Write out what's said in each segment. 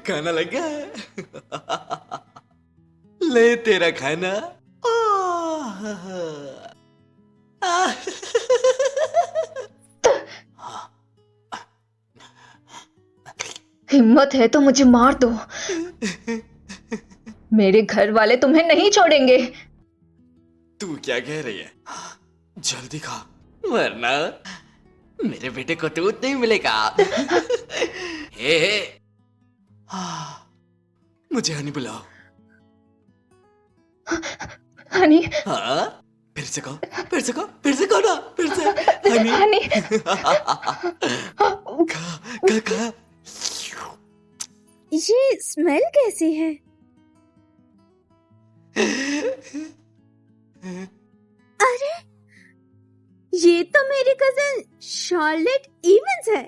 खाना लग गया है। ले तेरा खाना। हिम्मत है तो मुझे मार दो, मेरे घर वाले तुम्हें नहीं छोड़ेंगे। तू क्या कह रही है? जल्दी खा, वरना मेरे बेटे को दूध नहीं मिलेगा। हे, मुझे हनी बुलाओ। हनी? हाँ, फिर से कहो, फिर से कहो, फिर से कहो ना, फिर से हनी। हनी? खा, खा, खा। ये स्मेल कैसी है? अरे, ये तो मेरी कजिन शार्लेट इवंस है।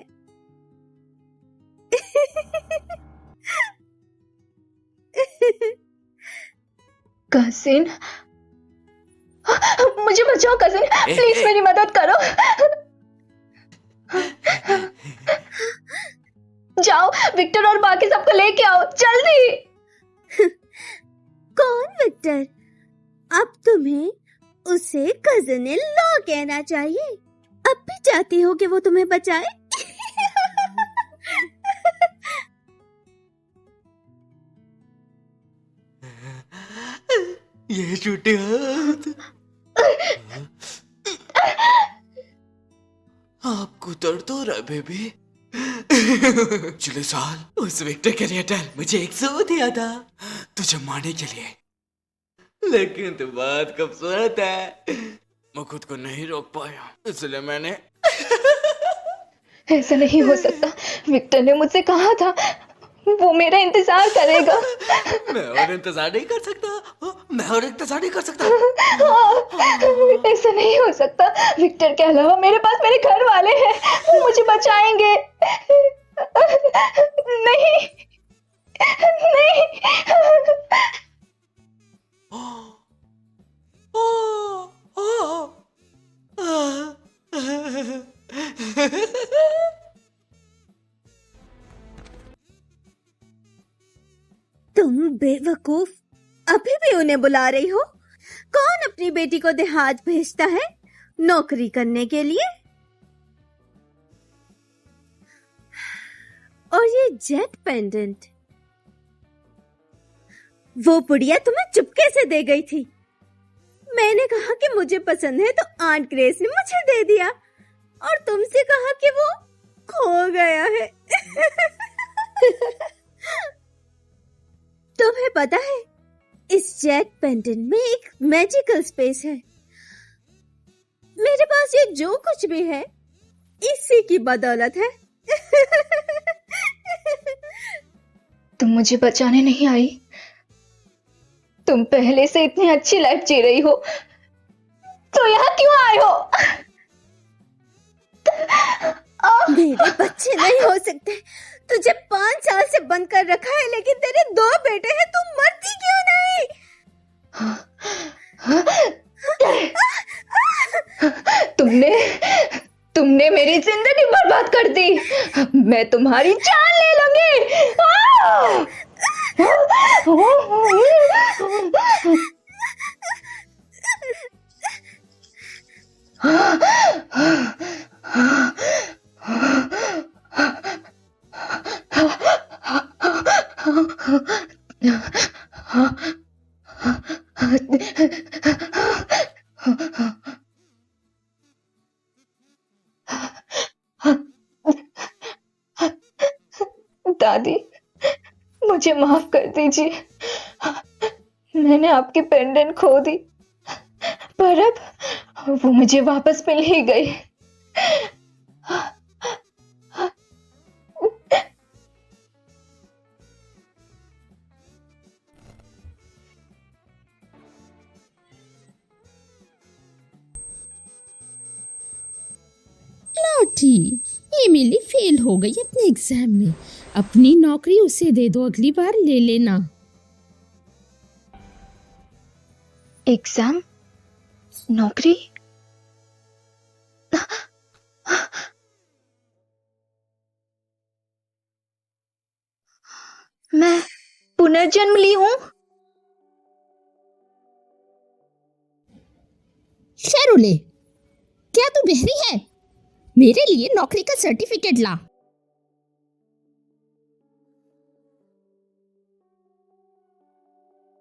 कजिन? मुझे बचाओ कजिन, प्लीज मेरी मदद करो। जाओ, विक्टर और बाकी सबको लेके आओ, जल्दी। कौन विक्टर? अब तुम्हें उसे कजिन इन लॉ कहना चाहिए। अब भी चाहती हो कि वो तुम्हें बचाए? ये छोटे हाथ आपको दर्द हो रहा है बेबी? पिछले साल उस विक्टर कैरिएटर मुझे 100 दिया था तुझे मारने के लिए, लेकिन तू बहुत खूबसूरत है। मैं खुद को नहीं रोक पाया, इसलिए मैंने ऐसा नहीं हो सकता, विक्टर ने मुझसे कहा था वो मेरा इंतजार करेगा। मैं और इंतजार नहीं कर सकता, मैं और इंतजार नहीं कर सकता। ऐसा नहीं हो सकता, विक्टर के अलावा मेरे पास मेरे घर वाले हैं, वो मुझे बचाएंगे। नहीं, नहीं। तुम बेवकूफ, अभी भी उन्हें बुला रही हो? कौन अपनी बेटी को देहात भेजता है नौकरी करने के लिए? और ये जेट पेंडेंट, वो बुढ़िया तुम्हें चुपके से दे गई थी। मैंने कहा कि मुझे पसंद है तो आंट ग्रेस ने मुझे दे दिया, और तुमसे कहा कि वो खो गया है। तुम्हें पता है, इस जेट पेंडेंट में एक मैजिकल स्पेस है। मेरे पास ये जो कुछ भी है इसी की बदौलत है। तुम मुझे बचाने नहीं आई, तुम पहले से इतनी अच्छी लाइफ जी रही हो, तो यहाँ क्यों आए हो? मेरे बच्चे नहीं हो सकते। तुझे 5 साल से बंद कर रखा है, लेकिन तेरे 2 बेटे हैं, तुम मरती क्यों नहीं? तुमने मेरी जिंदगी बर्बाद कर दी, मैं तुम्हारी जान ले लूंगी। दादी, मुझे माफ कर दीजिए, मैंने आपकी पेंडेंट खो दी, पर अब वो मुझे वापस मिल ही गई। लौटी, एमिली फेल हो गई अपने एग्जाम में। अपनी नौकरी उसे दे दो, अगली बार ले लेना। एग्जाम? नौकरी? मैं पुनर्जन्म ली हूं? शेरोले, क्या तू बहरी है? मेरे लिए नौकरी का सर्टिफिकेट ला।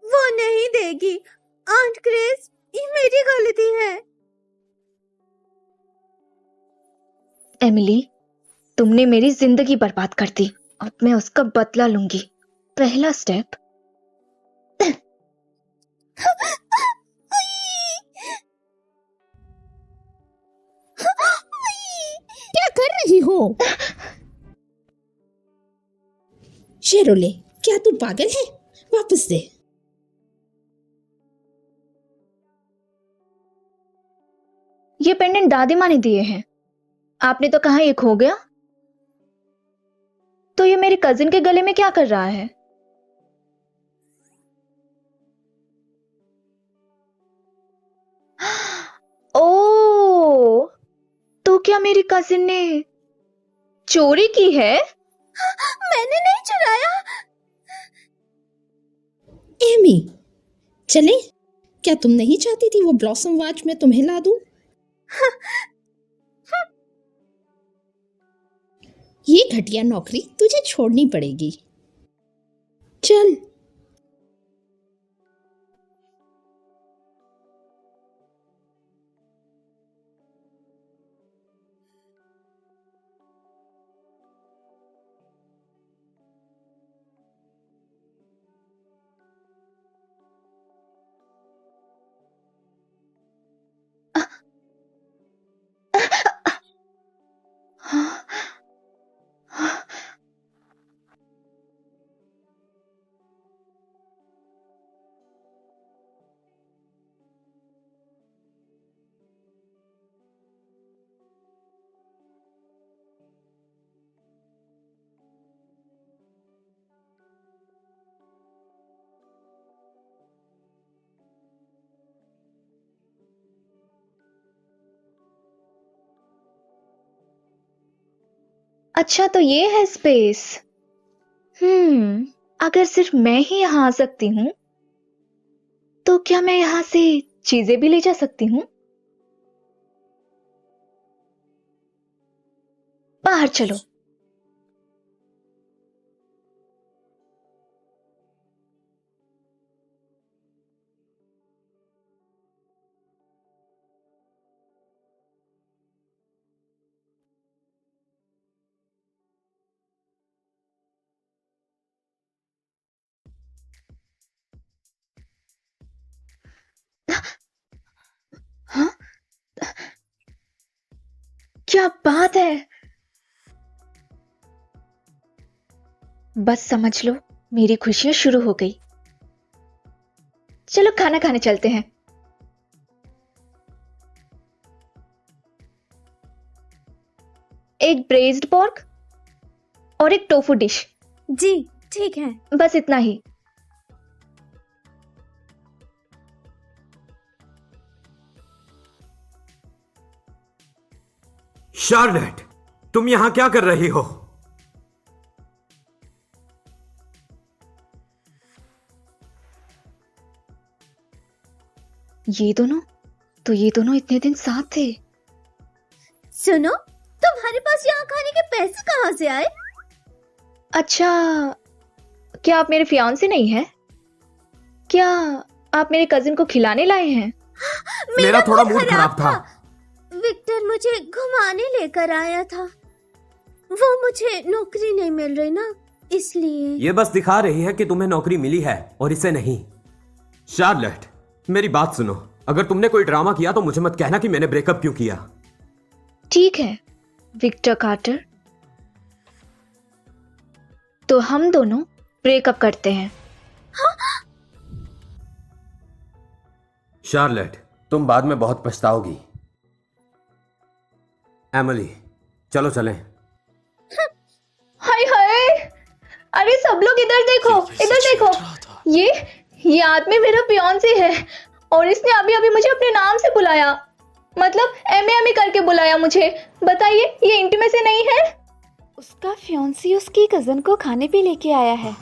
वो नहीं देगी। आंट ग्रेस, ये मेरी गलती है। एमिली, तुमने मेरी जिंदगी बर्बाद कर दी। अब मैं उसका बदला लूंगी। पहला स्टेप, क्या कर रही हो? शेरोले, क्या तू पागल है? वापस दे। ये पेंडेंट दादी माँ ने दिए हैं। आपने तो कहा ये खो गया। तो ये मेरे कजिन के गले में क्या कर रहा है? ओ, तो क्या मेरी कजिन ने चोरी की है? मैंने नहीं चुराया। एमी, चले? क्या तुम नहीं चाहती थी वो ब्लॉसम वॉच मैं तुम्हें ला दूं? ये घटिया नौकरी तुझे छोड़नी पड़ेगी। चल। अच्छा, तो ये है स्पेस। अगर सिर्फ मैं ही यहां आ सकती हूं, तो क्या मैं यहां से चीजें भी ले जा सकती हूं? बाहर चलो। हाँ? क्या बात है! बस समझ लो, मेरी खुशियां शुरू हो गई। चलो खाना खाने चलते हैं। एक ब्रेज्ड पोर्क और एक टोफू डिश। जी ठीक है। बस इतना ही। शार्लेट, तुम यहां क्या कर रही हो? ये दोनों इतने दिन साथ थे। सुनो, तुम्हारे पास यहाँ खाने के पैसे कहाँ से आए? अच्छा, क्या आप मेरे फियांसे नहीं हैं? क्या आप मेरे कजिन को खिलाने लाए हैं? मेरा थोड़ा मूड खराब था। विक्टर मुझे घुमाने लेकर आया था। वो मुझे नौकरी नहीं मिल रही ना, इसलिए। ये बस दिखा रही है कि तुम्हें नौकरी मिली है और इसे नहीं। शार्लेट, मेरी बात सुनो। अगर तुमने कोई ड्रामा किया तो मुझे मत कहना कि मैंने ब्रेकअप क्यों किया। ठीक है विक्टर कार्टर, तो हम दोनों ब्रेकअप करते हैं। शार्लेट, तुम बाद में बहुत पछताओगी। एमिली, चलो चलें। हाय हाय! अरे सब लोग इधर देखो, फिर से इधर छेड़ देखो। रहा था। ये आदमी मेरा फियांसे है और इसने अभी अभी मुझे अपने नाम से बुलाया, मतलब एमे एमे करके बुलाया मुझे। बताइए, ये इंटीमेसी नहीं है? उसका फियांसी उसकी कजन को खाने पे लेके आया है।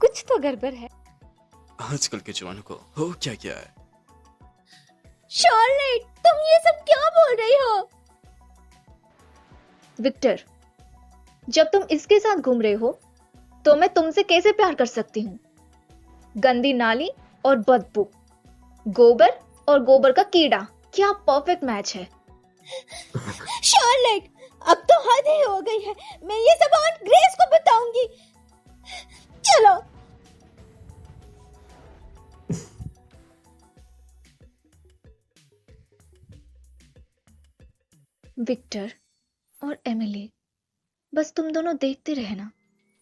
कुछ तो गड़बड़ है। आजकल के जवानों को हो क्या क्या है। शार्लेट, तुम ये सब क्या बोल रही हो? विक्टर, जब तुम इसके साथ घूम रहे हो तो मैं तुमसे कैसे प्यार कर सकती हूँ? गंदी नाली और बदबू, गोबर और गोबर का कीड़ा, क्या परफेक्ट मैच है। शार्लेट, अब तो हद ही हो गई है। मैं ये सब आंट ग्रेस को बताऊंगी। चलो। विक्टर और एमिली, बस तुम दोनों देखते रहना,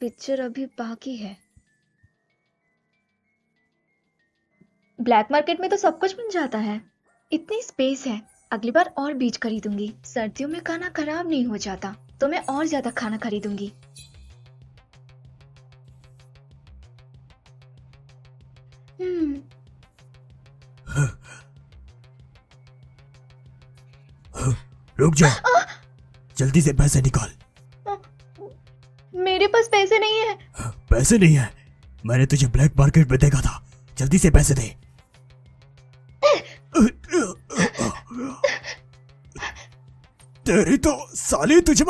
पिक्चर अभी बाकी है। ब्लैक मार्केट में तो सब कुछ मिल जाता है, इतनी स्पेस है। अगली बार और बीज खरीदूंगी। सर्दियों में खाना खराब नहीं हो जाता तो मैं और ज्यादा खाना खरीदूंगी। रुक जा, जल्दी से पैसे निकाल। मेरे पास पैसे नहीं है। पैसे नहीं है? मैंने तुझे ब्लैक मार्केट में देखा था, जल्दी से पैसे दे। तेरी तो साली तुझे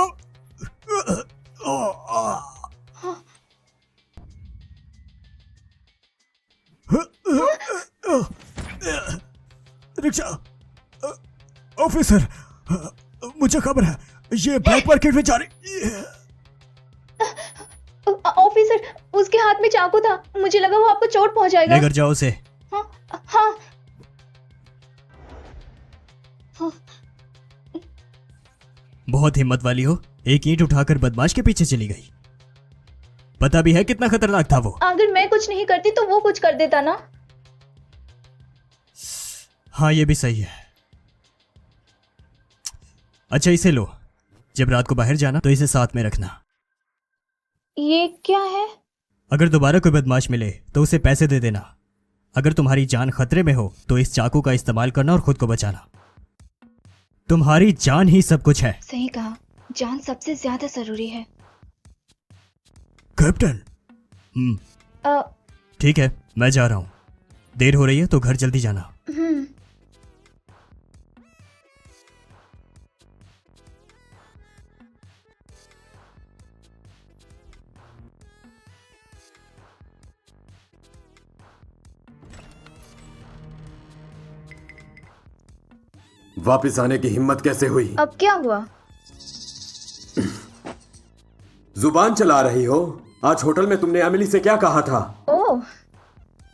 रिक्शा ऑफिसर, मुझे खबर है ये ब्लैक मार्केट में जा रही है। ऑफिसर, उसके हाथ में चाकू था, मुझे लगा वो आपको चोट पहुंचाएगा। लेकर जाओ उसे। हाँ, हाँ। बहुत हिम्मत वाली हो, एक ईंट उठाकर बदमाश के पीछे चली गई। पता भी है कितना खतरनाक था वो। अगर मैं कुछ नहीं करती तो वो कुछ कर देता ना। हाँ, ये भी सही है। अच्छा, इसे लो, जब रात को बाहर जाना तो इसे साथ में रखना। ये क्या है? अगर दोबारा कोई बदमाश मिले तो उसे पैसे दे देना। अगर तुम्हारी जान खतरे में हो तो इस चाकू का इस्तेमाल करना और खुद को बचाना। तुम्हारी जान ही सब कुछ है। सही कहा, जान सबसे ज्यादा जरूरी है। कैप्टन। ठीक है, मैं जा रहा हूं। देर हो रही है तो घर जल्दी जाना। वापस आने की हिम्मत कैसे हुई? अब क्या हुआ? जुबान चला रही हो। आज होटल में तुमने एमिली से क्या कहा था? ओह,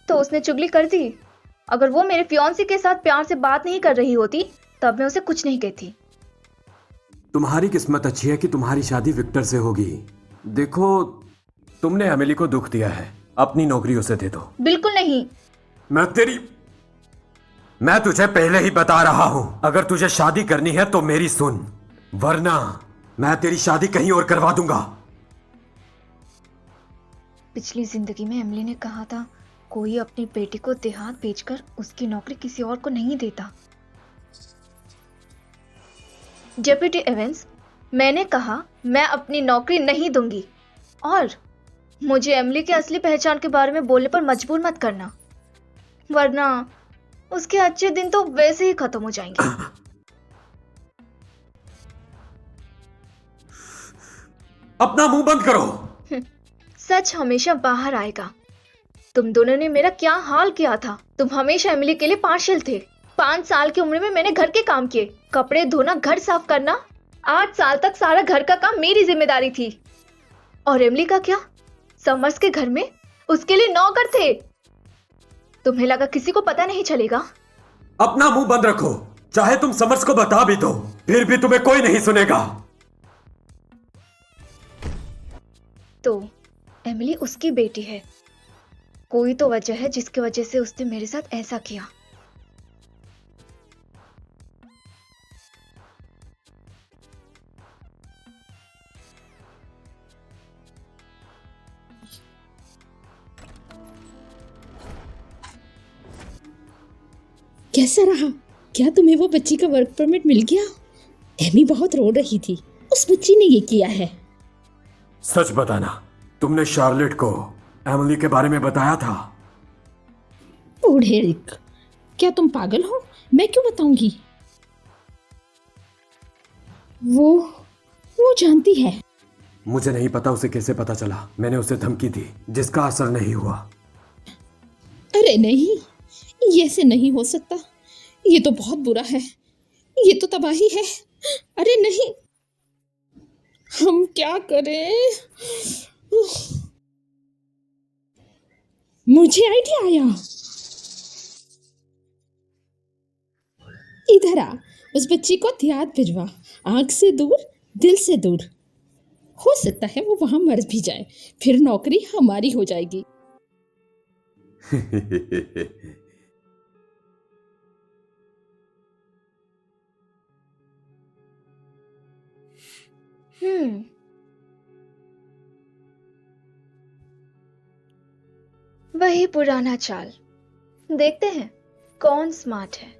तो उसने चुगली कर दी। अगर वो मेरे फियांसे के साथ प्यार से बात नहीं कर रही होती तब मैं उसे कुछ नहीं कहती। तुम्हारी किस्मत अच्छी है कि तुम्हारी शादी विक्टर से होगी। देखो, तुमने एमिली को दुख दिया है, अपनी नौकरी उसे दे दो। बिल्कुल नहीं। मैं तुझे पहले ही बता रहा हूं, अगर तुझे शादी करनी है तो मेरी सुन, वरना मैं तेरी शादी कहीं और करवा दूंगा। पिछली जिंदगी में एमिली ने कहा था, कोई अपनी बेटी को देहात भेजकर उसकी नौकरी किसी और को नहीं देता। डेप्यूटी एवेंस, मैंने कहा मैं अपनी नौकरी नहीं दूंगी, और मुझे एमिली की असली पहचान के बारे में बोलने पर मजबूर मत करना, वरना उसके अच्छे दिन तो वैसे ही खत्म हो जाएंगे। अपना मुंह बंद करो। सच हमेशा बाहर आएगा। तुम दोनों ने मेरा क्या हाल किया था। तुम हमेशा एमिली के लिए पार्शियल थे। 5 साल की उम्र में मैंने घर के काम किए, कपड़े धोना, घर साफ करना। 8 साल तक सारा घर का काम मेरी जिम्मेदारी थी। और एमिली का क्या? समर्स के घर में उसके लिए नौकर थे। तुम्हें लगा किसी को पता नहीं चलेगा? अपना मुंह बंद रखो, चाहे तुम समर्स को बता भी दो, फिर भी तुम्हें कोई नहीं सुनेगा। तो एमिली उसकी बेटी है। कोई तो वजह है जिसकी वजह से उसने मेरे साथ ऐसा किया। कैसा रहा? क्या तुम्हें वो बच्ची का वर्क परमिट मिल गया? एमी बहुत रो रही थी। उस बच्ची ने ये किया है। सच बताना, तुमने शार्लेट को एमिली के बारे में बताया था? बूढ़े रिक, क्या तुम पागल हो? मैं क्यों बताऊंगी? वो जानती है। मुझे नहीं पता उसे कैसे पता चला। मैंने उसे धमकी दी जिसका असर नहीं हुआ। अरे नहीं, ये ऐसे नहीं हो सकता। ये तो बहुत बुरा है। ये तो तबाही है। अरे नहीं, हम क्या करें? मुझे आइडिया आया। इधर आ, उस बच्ची को हथियार भिजवा। आंख से दूर, दिल से दूर। हो सकता है वो वहां मर भी जाए, फिर नौकरी हमारी हो जाएगी। वही पुराना चाल। देखते हैं कौन स्मार्ट है।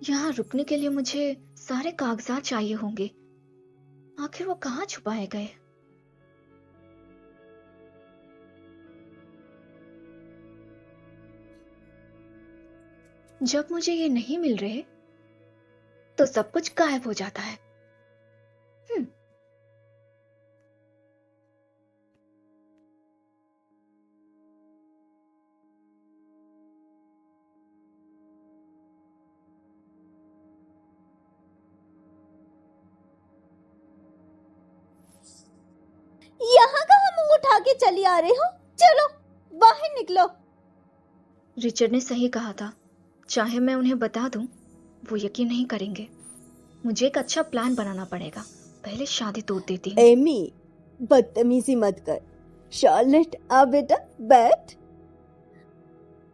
यहाँ रुकने के लिए मुझे सारे कागजात चाहिए होंगे। आखिर वो कहाँ छुपाए गए? जब मुझे ये नहीं मिल रहे तो सब कुछ गायब हो जाता है। यहाँ कहाँ मुंह उठा के चली आ रही हो? चलो बाहर निकलो। रिचर्ड ने सही कहा था। चाहे मैं उन्हें बता दूं, वो यकीन नहीं करेंगे। मुझे एक अच्छा प्लान बनाना पड़ेगा। पहले शादी तोड़ देती हूँ। एमी, बदतमीजी मत कर। शार्लेट, आ बेटा, बैठ।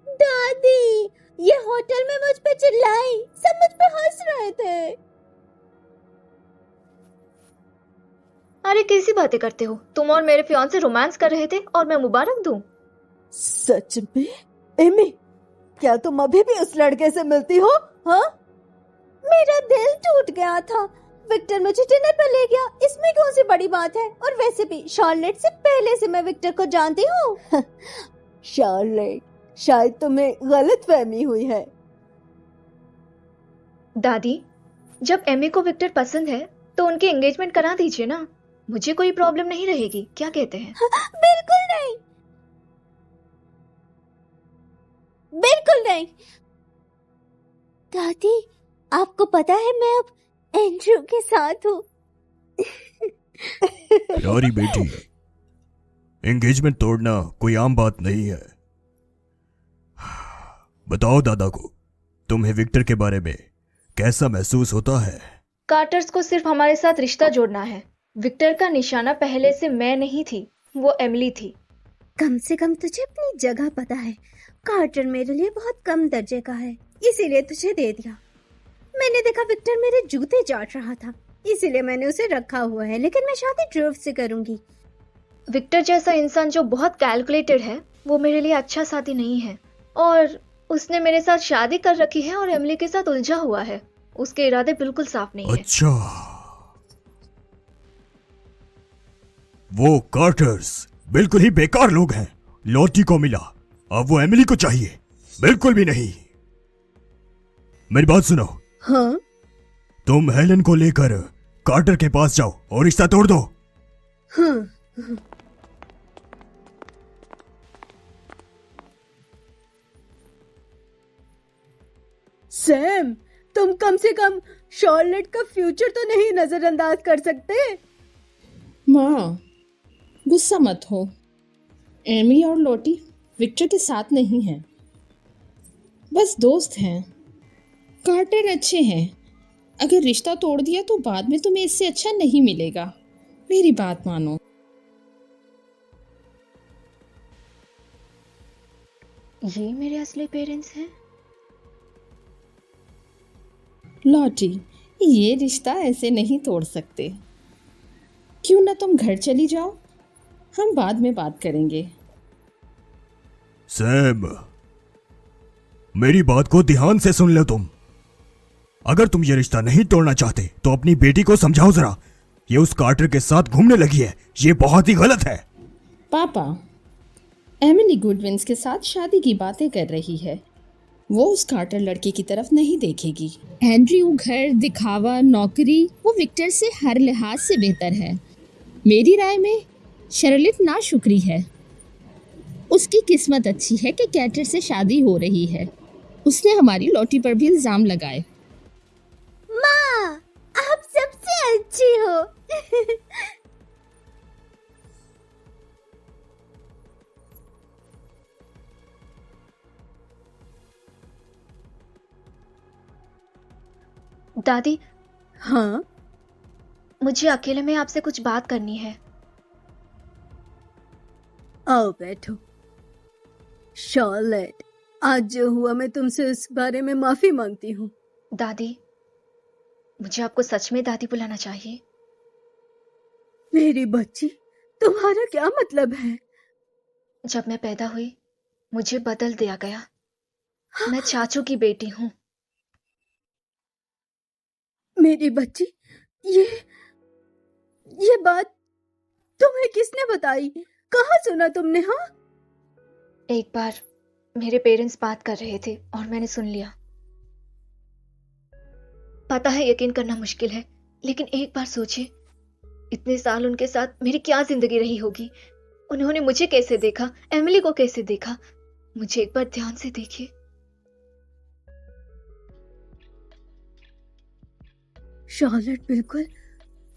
दादी, ये होटल में मुझ पे चिल्लाई, सब मुझ पे हंस रहे थे। अरे कैसी बातें करते हो? तुम और मेरे फियांसे रोमांस कर रहे थे और मैं मुबारक दूं? सच में? एमी, क्या तुम अभी भी उस लड़के से मिलती हो? हाँ? मेरा दिल टूट गया था। विक्टर मुझे डिनर पर ले गया, इसमें कौन सी बड़ी बात है? और वैसे भी शार्लेट से पहले से मैं विक्टर को जानती हूँ। शार्लेट, शायद तुम्हें गलतफहमी हुई है। दादी, जब एमी को विक्टर पसंद है तो उनकी एंगेजमेंट करा दीजिए ना। मुझे कोई प्रॉब्लम नहीं रहेगी। क्या कहते हैं? बिल्कुल नहीं, बिल्कुल नहीं। दादी, आपको पता है मैं अब एंड्रू के साथ हूँ। प्यारी बेटी, एंगेजमेंट तोड़ना कोई आम बात नहीं है। बताओ दादा को, तुम्हें विक्टर के बारे में कैसा महसूस होता है? कार्टर्स को सिर्फ हमारे साथ रिश्ता जोड़ना है। विक्टर का निशाना पहले से मैं नहीं थी, वो एमिली थी। कम से कम तुझे अपनी जगह पता है। कार्टर मेरे लिए बहुत कम दर्जे का है, इसीलिए तुझे दे दिया। मैंने देखा विक्टर मेरे जूते चाट रहा था, इसीलिए मैंने उसे रखा हुआ है, लेकिन मैं शादी ड्रूव से करूंगी। विक्टर जैसा इंसान जो बहुत कैलकुलेटेड है, वो मेरे लिए अच्छा साथी नहीं है। और उसने मेरे साथ शादी कर रखी है और एमिली के साथ उलझा हुआ है। उसके इरादे बिल्कुल साफ नहीं है। अच्छा, वो कार्टर्स बिल्कुल ही बेकार लोग हैं। लॉटी को मिला, अब वो एमिली को चाहिए? बिल्कुल भी नहीं। मेरी बात सुनो। हाँ? तुम हेलन को लेकर कार्टर के पास जाओ और रिश्ता तोड़ दो। हाँ। सैम, तुम कम से कम शार्लेट का फ्यूचर तो नहीं नजरअंदाज कर सकते? माँ, गुस्सा मत हो। एमी और लॉटी विक्टर के साथ नहीं हैं, बस दोस्त हैं। कार्टर अच्छे हैं। अगर रिश्ता तोड़ दिया तो बाद में तुम्हें इससे अच्छा नहीं मिलेगा। मेरी बात मानो। ये मेरे असली पेरेंट्स हैं? लॉटी, ये रिश्ता ऐसे नहीं तोड़ सकते। क्यों ना तुम घर चली जाओ, हम बाद में बात करेंगे। सैम, मेरी बात को ध्यान से सुन लो तुम। अगर तुम ये रिश्ता नहीं तोड़ना चाहते तो अपनी बेटी को समझाओ जरा। ये उस कार्टर के साथ घूमने लगी है, ये बहुत ही गलत है। पापा, एमिली गुडविन्स के साथ शादी की बातें कर रही है। वो उस कार्टर लड़के की तरफ नहीं देखेगी। एंड्रयू घर, दिखावा, नौकरी, वो विक्टर से हर लिहाज से बेहतर है। मेरी राय में शर्लिट नाशुक्री है। उसकी किस्मत अच्छी है कि कैटर से शादी हो रही है। उसने हमारी लॉटी पर भी इल्जाम लगाए। माँ, आप सबसे अच्छी हो। दादी, हाँ, मुझे अकेले में आपसे कुछ बात करनी है। आओ बैठो। शार्लेट, आज जो हुआ मैं तुमसे इस बारे में माफी मांगती हूँ। दादी, मुझे आपको सच में दादी बुलाना चाहिए। मेरी बच्ची, तुम्हारा क्या मतलब है? जब मैं पैदा हुई मुझे बदल दिया गया। मैं चाचू की बेटी हूँ। मेरी बच्ची, ये बात तुम्हें किसने बताई? कहाँ सुना तुमने? हाँ, एक बार मेरे पेरेंट्स बात कर रहे थे और मैंने सुन लिया। पता है यकीन करना मुश्किल है, लेकिन एक बार सोचिए, इतने साल उनके साथ मेरी क्या जिंदगी रही होगी। उन्होंने मुझे कैसे देखा, एमिली को कैसे देखा। मुझे एक बार ध्यान से देखिए। शार्लेट बिल्कुल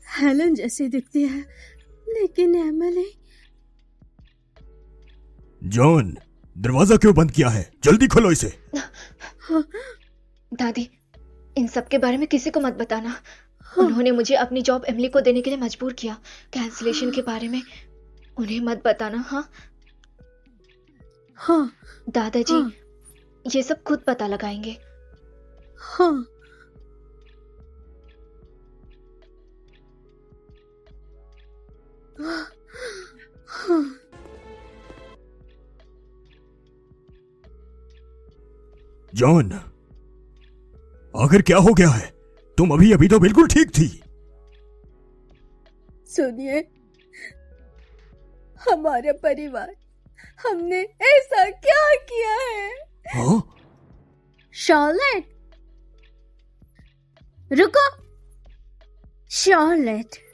हेलन जैसी दिखती है, लेकिन एमिली। जॉन, दरवाजा क्यों बंद किया है? जल्दी खोलो इसे। दादी, इन सब के बारे में किसी को मत बताना। उन्होंने मुझे अपनी जॉब एमिली को देने के लिए मजबूर किया। कैंसिलेशन के बारे में उन्हें मत बताना। हाँ हाँ दादाजी, हाँ, ये सब खुद पता लगाएंगे। हाँ। हाँ। जॉन, आखिर क्या हो गया है? तुम अभी अभी तो बिल्कुल ठीक थी। सुनिए, हमारे परिवार, हमने ऐसा क्या किया है? हाँ? शार्लेट, रुको। शार्लेट,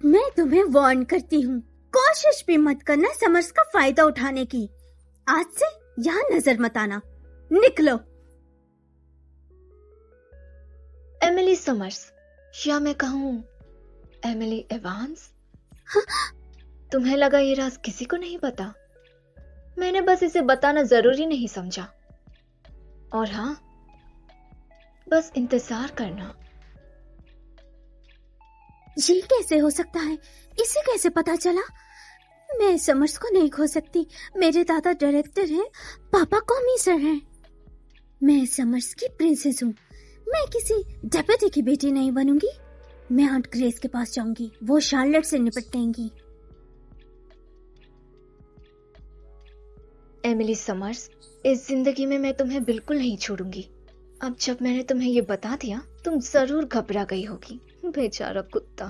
मैं तुम्हें वार्न करती हूँ, कोशिश भी मत करना समर्स का फायदा उठाने की। आज से यहाँ नजर मत आना, निकलो। एमिली समर्स, या मैं कहूँ एमिली एवांस। तुम्हें लगा ये राज किसी को नहीं पता? मैंने बस इसे बताना जरूरी नहीं समझा। और हाँ, बस इंतजार करना। ये कैसे हो सकता है? इसे कैसे पता चला? मैं समर्स को नहीं खो सकती। मेरे दादा डायरेक्टर हैं, पापा कॉमिसर हैं। मैं समर्स की प्रिंसेस हूँ। मैं किसी डेप्यूटी की बेटी नहीं बनूंगी। मैं आंट ग्रेस के पास जाऊंगी, वो शार्लेट से निपट लेंगी। एमिली समर्स, इस जिंदगी में मैं तुम्हें बिल्कुल नहीं छोड़ूंगी। अब जब मैंने तुम्हें ये बता दिया, तुम जरूर घबरा गई होगी। बेचारा कुत्ता।